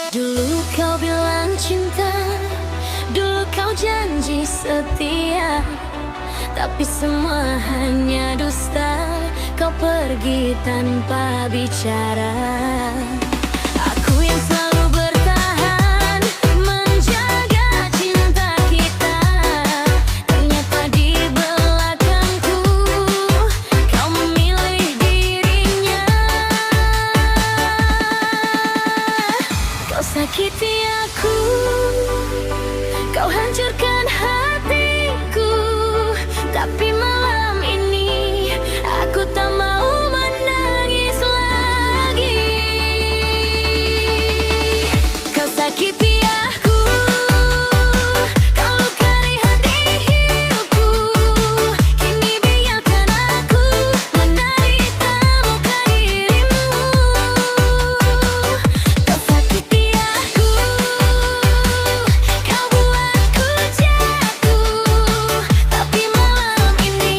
Dulu kau bilang cinta, dulu kau janji setia, tapi semua hanya dusta. Kau pergi tanpa bicara. Aku yang selalu bertahan menjaga cinta kita, ternyata di belakangku kau memilih dirinya. Kau sakiti aku, kau hancurkan hatiku, tapi malam ini aku tak mau menangis lagi. Kau sakiti aku, kau lukai hati hidupku, kini biarkan aku menderita luka dirimu. Kau sakiti aku, kau buatku jatuh, tapi malam ini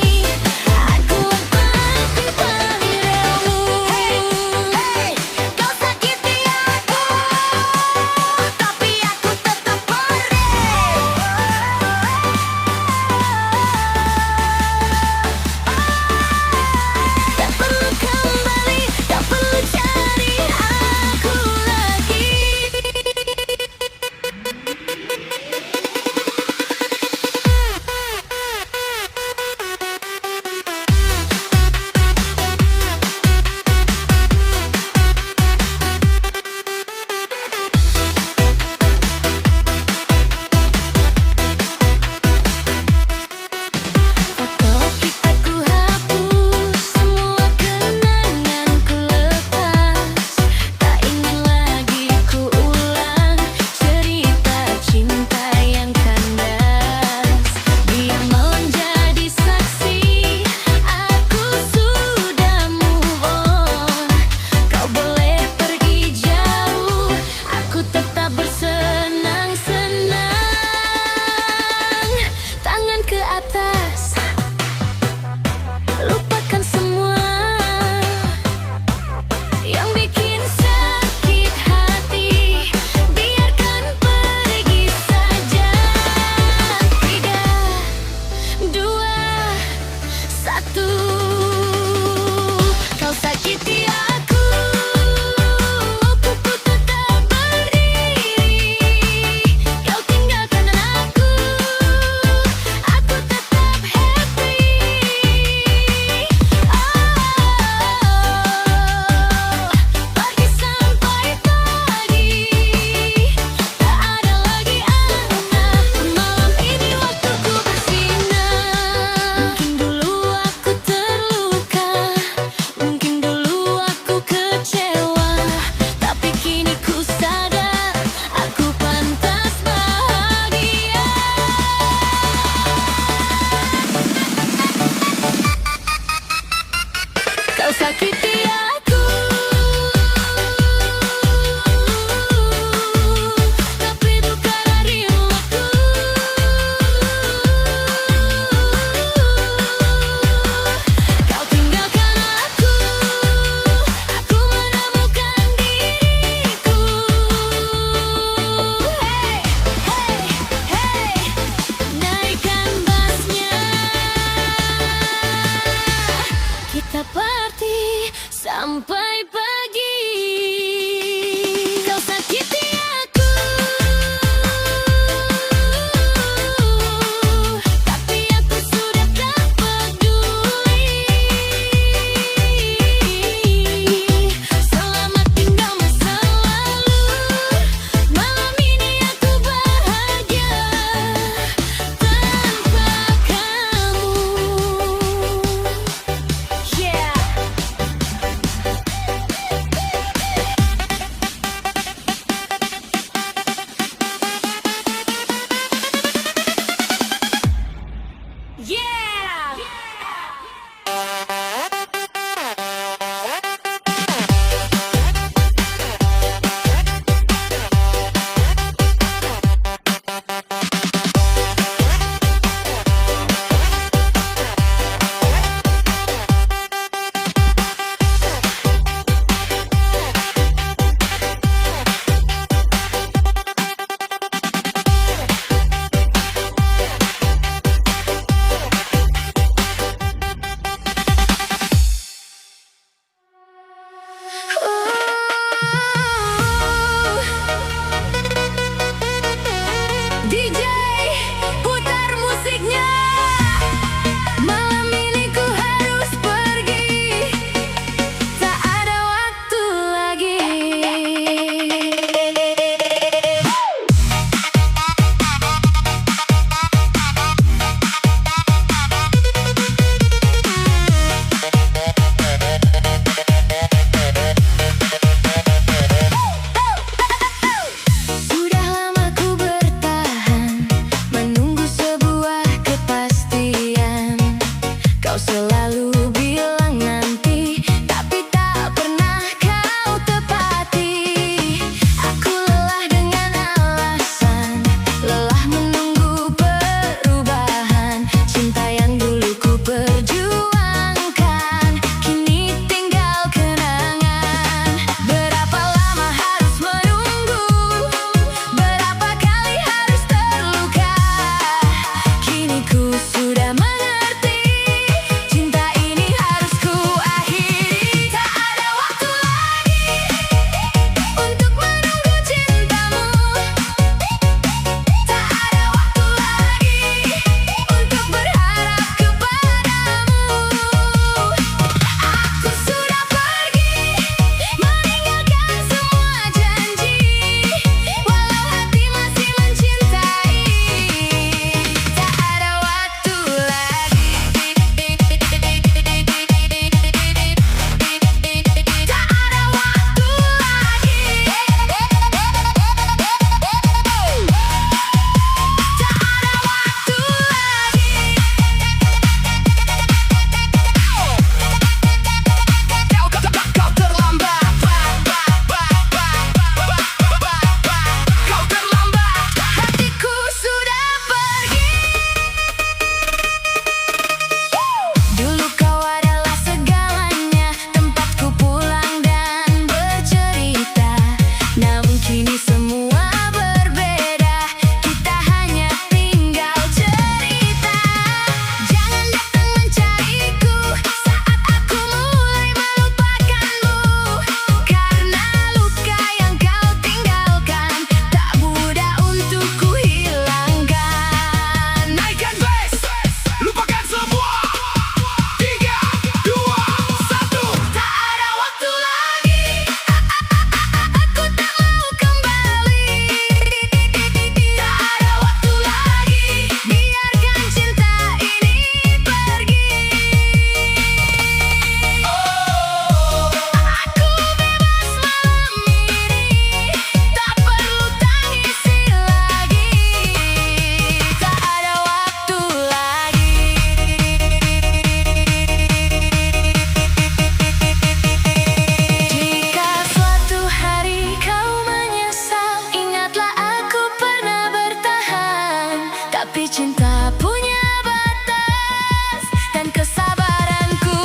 Tapi cinta punya batas dan kesabaranku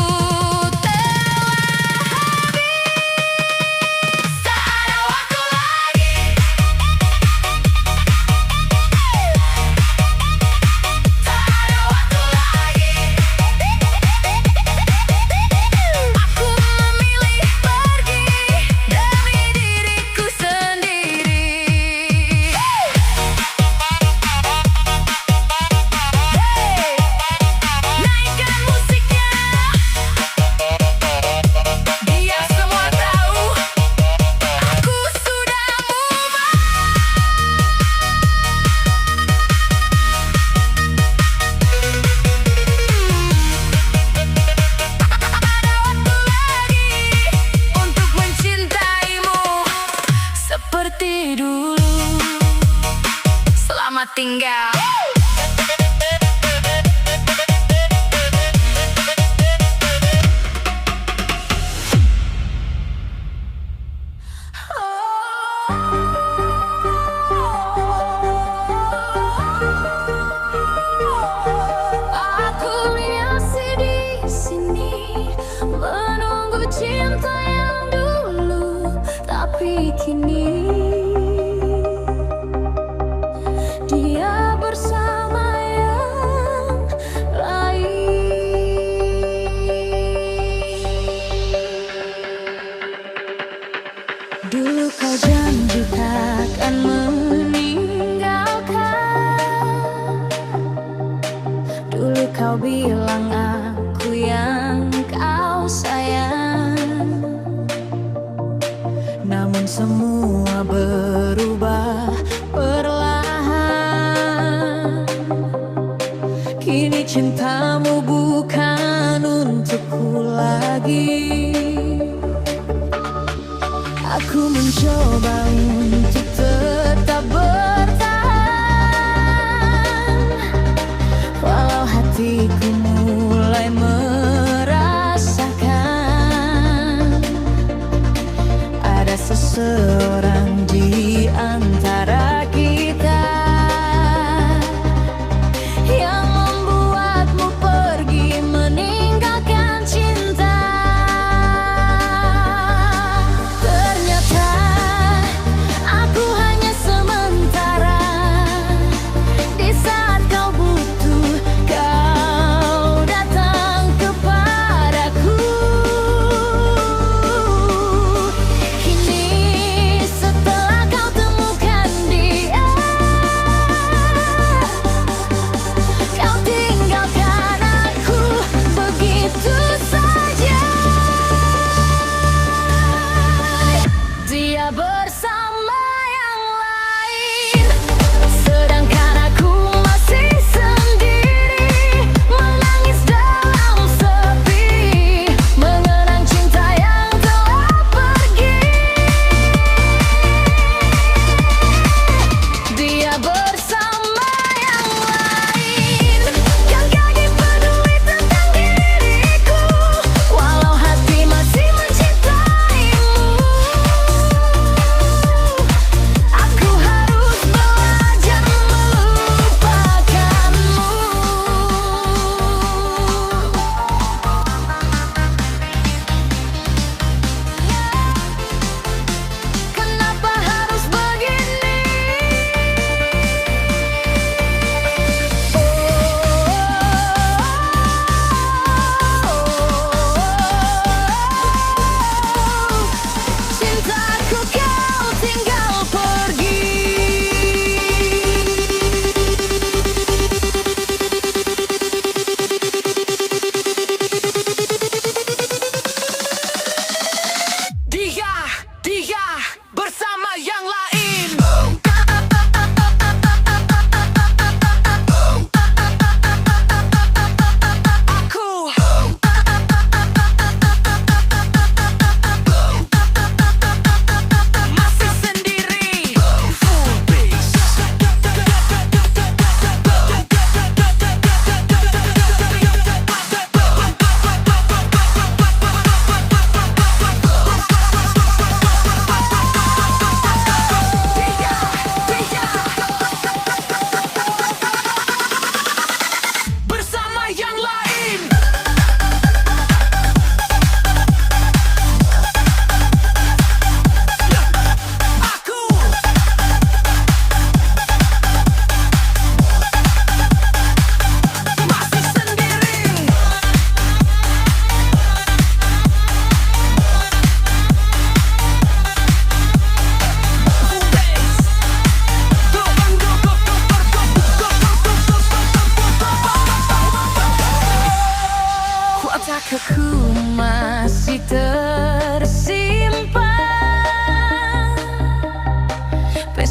telah habis. Tak ada waktu lagi. Tak ada waktu lagi. Aku memilih pergi demi diriku sendiri. Naikkan musiknya, biar semua tahu aku sudah move on. Ada waktu lagi untuk mencintaimu seperti dulu. Selamat tinggal. Aku masih di sini menunggu cinta yang dulu, tapi kini dia bersama yang lain. Dulu kau janji takkan meninggalkan. Dulu kau bilang aku yang kau sayang. Namun semua berubah perlahan. Kini cintamu bukan untukku lagi. Aku mencoba untuk tetap bertahan, walau hatiku mulai merasakan ada seseorang di antara kita yang membuatmu pergi meninggalkan cinta. Ternyata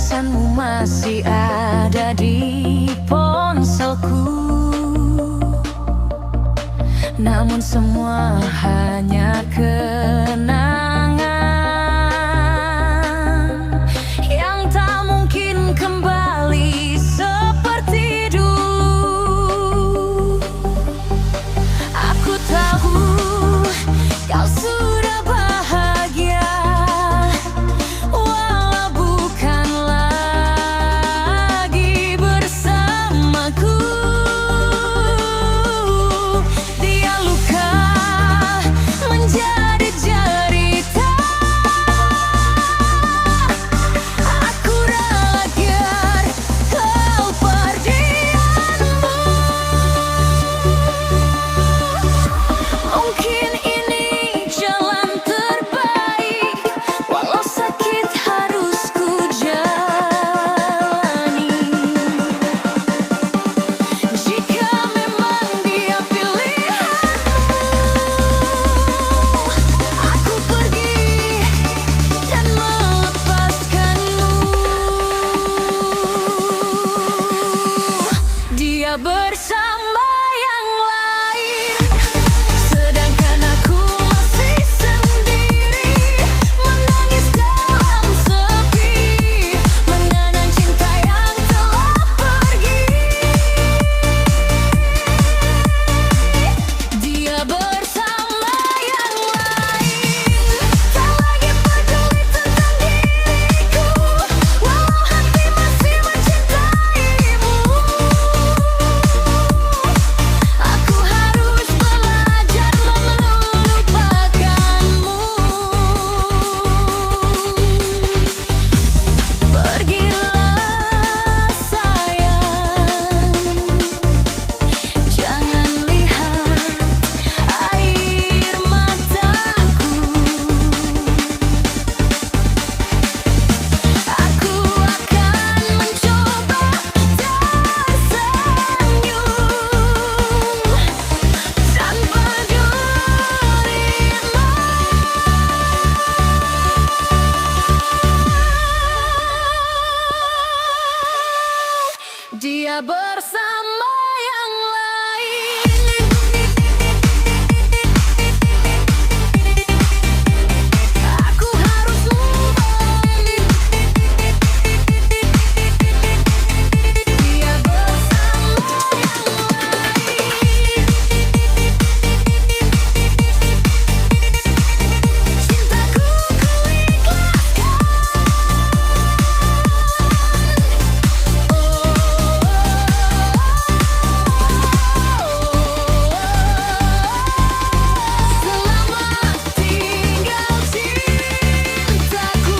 pesanmu masih ada di ponselku, namun semua hanya kenangan yang tak mungkin kembali seperti dulu. Aku tahu kau sudah bahagia, walau bukan lagi bersamaku. Dia luka menjadi cerita, aku rela biar kau perdianmu. Mungkin ini jalan terbaik, walau sakit harus ku jalani. Jika memang dia pilihanmu, aku pergi dan melepaskanmu. Dia bersama yang lain, sedangkan aku masih sendiri, menangis dalam sepi, mengenang cinta yang telah pergi. Dia bersama yang lain, tak lagi peduli tentang diriku, walau hati masih mencintaimu. Aku harus belajar melupakanmu. Pergilah sayang, jangan lihat air mataku. Aku akan mencoba tersenyum tanpa dirimu. Dia bersama yang lain. Aku harus mulai. Dia bersama yang lain. Cintaku ku Selamat tinggal cintaku.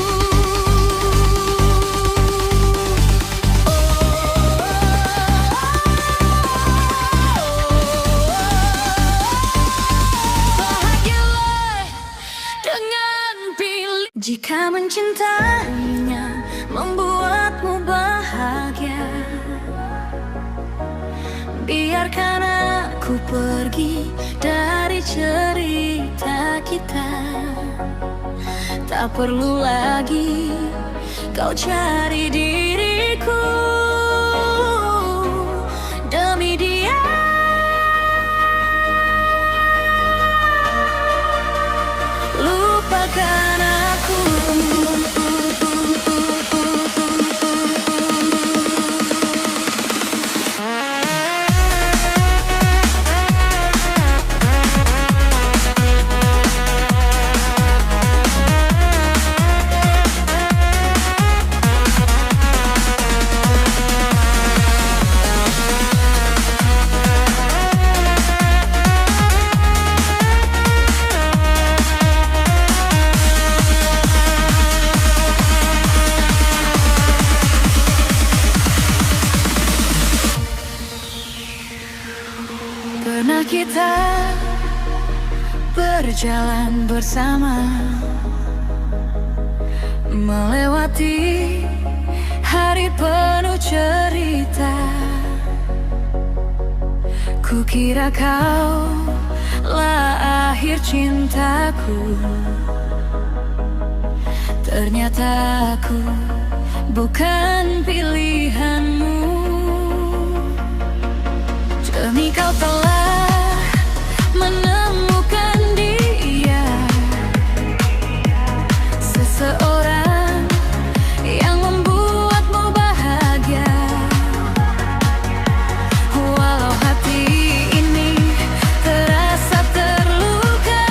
Bahagialah dengan pilih. Jika mencintainya membuatmu bahagia, biarkan aku pergi dari cerita kita. Tak perlu lagi kau cari diriku. Demi dia lupakan aku. Pernah kita berjalan bersama, melewati hari penuh cerita. Kukira kau lah akhir cintaku, ternyata aku bukan pilihanmu. Demi kau telah menemukan dia, seseorang yang membuatmu bahagia. Walau hati ini terasa terluka,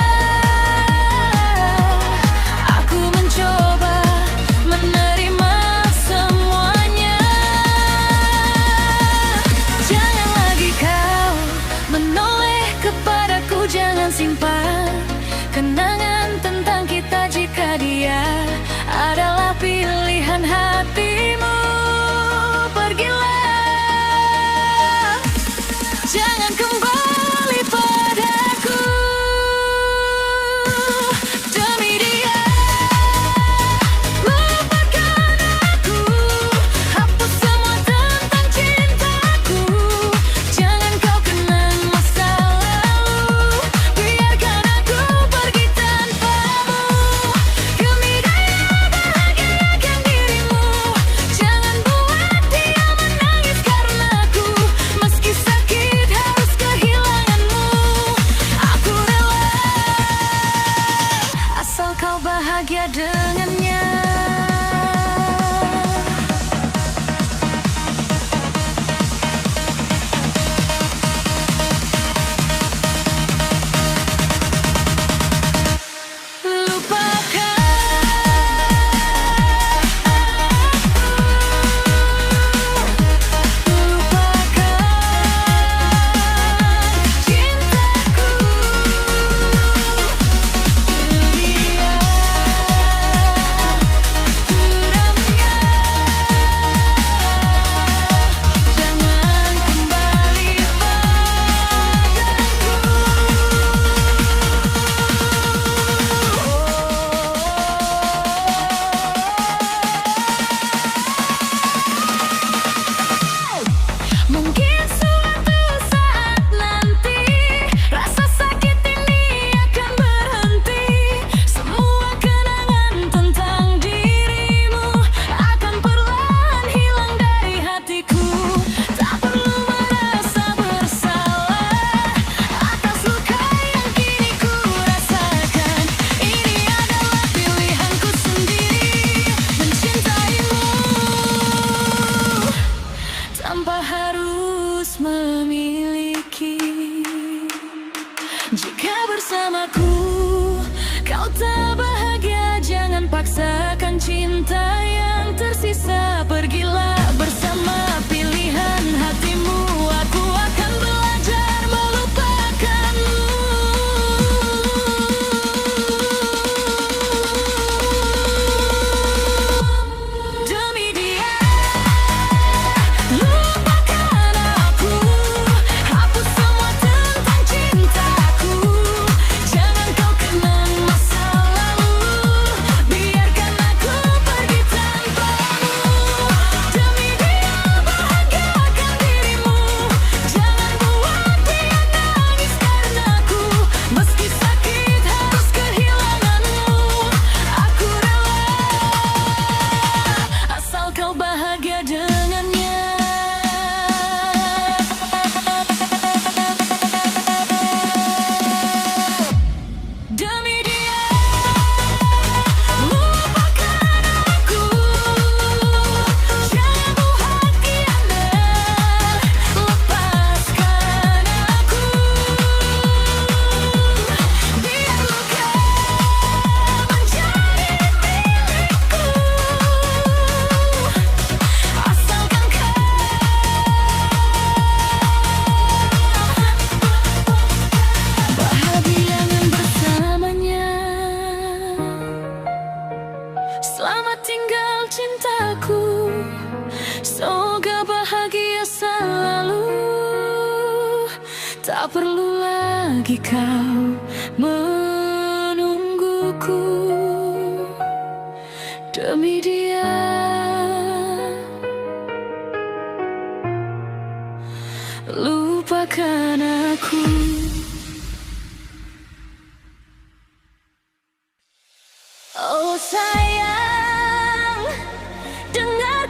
aku mencoba menerima semuanya. Jangan lagi kau menoleh kepadaku, jangan simpan kenangan tentang kita jika dia adalah pilihan hatimu. Pergilah, jangan kembali padaku. Demi dia, lupakan aku, hapus semua tentang cintaku. Jangan kau kenang masa lalu, biarkan aku pergi tanpamu. Demi dia, bahagiakan dirimu, jangan buat dia menangis karenaku. Meski sakit harus kehilanganmu, aku rela asal kau bahagia dengannya. Mungkin suatu saat nanti rasa sakit ini akan berhenti. Semua kenangan tentang dirimu akan perlahan hilang dari hatiku. Tak perlu merasa bersalah atas luka yang kini ku rasakan. Ini adalah pilihanku sendiri, mencintaimu tanpa harus memiliki. Jika bersamaku kau tak bahagia, jangan paksakan cinta yang tersisa. Pergilah bersama pilihan hatimu, aku akan belajar melupakanmu. Demi dia, lupakan aku, hapus semua tentang cintaku. Jangan kau kenang masa lalu, biarkan aku pergi tanpamu. Demi dia, bahagiakan dirimu, jangan buat dia nangis karenaku. Meski sakit harus kehilanganmu, aku rela asal kau bahagia dengannya. Demi dia, lupakan aku, jangan buat kianat, lepaskan aku. Biar luka menjadi milikku, asalkan kau bahagia bersamanya. Selamat tinggal cintaku, semoga bahagia selalu. Tak perlu lagi kau menungguku. Demi dia, lupakan aku. Oh sayang, dengar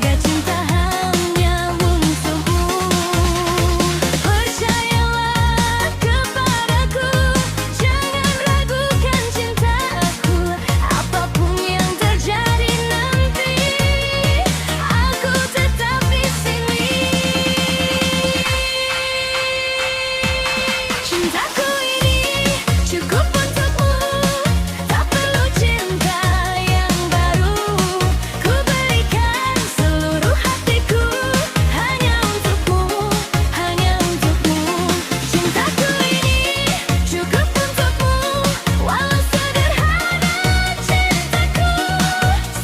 Harga cinta hanya untukmu. Percayalah kepadaku, jangan ragukan cintaku. Apapun yang terjadi nanti, aku tetap di sini. Cintaku ini cukup untukmu, tak perlu cinta yang baru. Ku berikan seluruh hatiku hanya untukmu, hanya untukmu. Cintaku ini cukup untukmu, walau sederhana cintaku.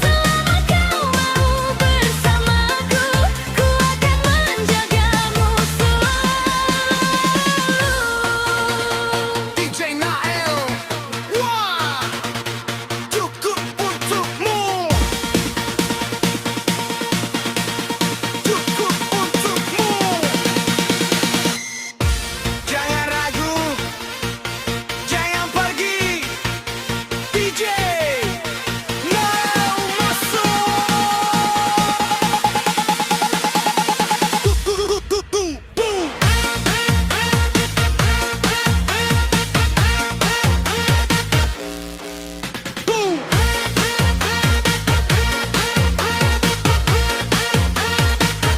Selama kau mau bersamaku, ku akan menjagamu selalu. DJ Nael, wah, cukup untukmu, cukup untukmu. Jangan ragu, jangan pergi. DJ Nael masuk.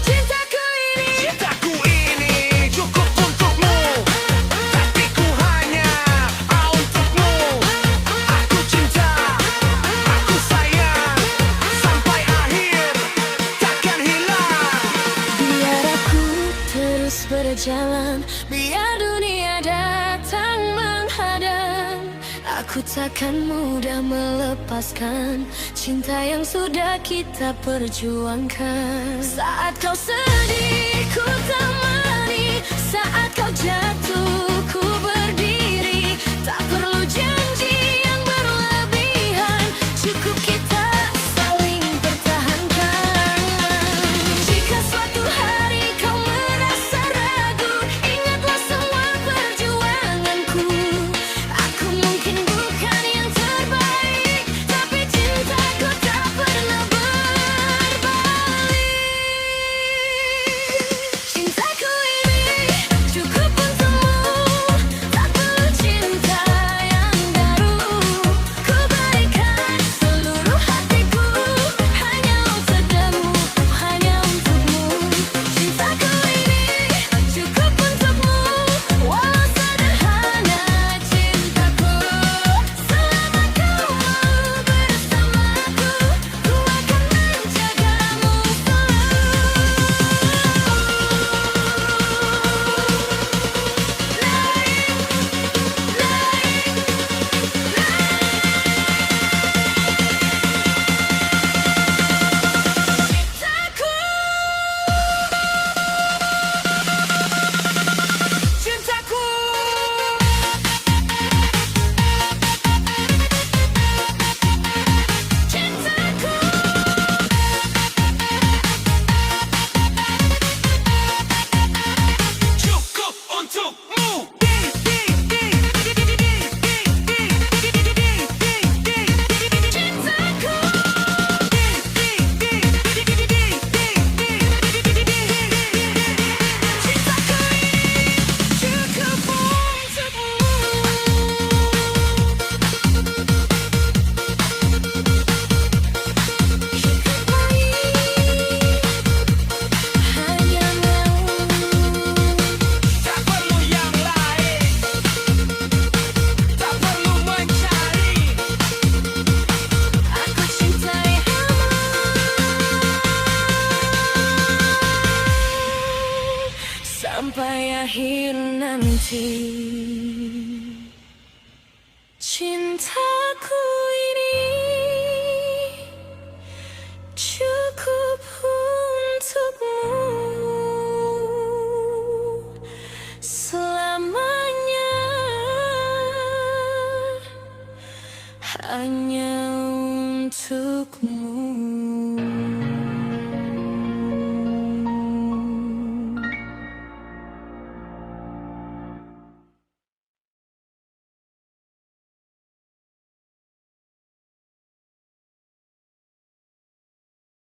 Cintaku ini Cintaku ini cukup untukmu, hatiku hanya untukmu. Aku cinta, aku sayang, sampai akhir takkan hilang. biar aku terus berjalan, biar dunia datang menghadang. Aku takkan mudah melepaskan cinta yang sudah kita perjuangkan. Saat kau sedih, ku temani. Saat kau jatuh, ku berdiri. Tak perlu janji yang berlebihan, cukup kita saling pertahankan. Jika suatu hari kau merasa ragu, ingatlah semua perjuanganku. Aku mungkin bukan yang terbaik, tapi cintaku tak pernah berbalik. Cintaku ini cukup untukmu, tak perlu cinta yang baru. Ku berikan seluruh hatiku hanya untukmu, hanya untukmu. Cintaku ini cukup untukmu, walau sederhana cintaku. Selama kau mau bersamaku, ku akan menjagamu Cintaku. Cukup untukmu. Tak perlu yang lain, tak perlu mencari. Aku cintai sampai akhir nanti. Cintaku ini cukup untukmu selamanya, hanya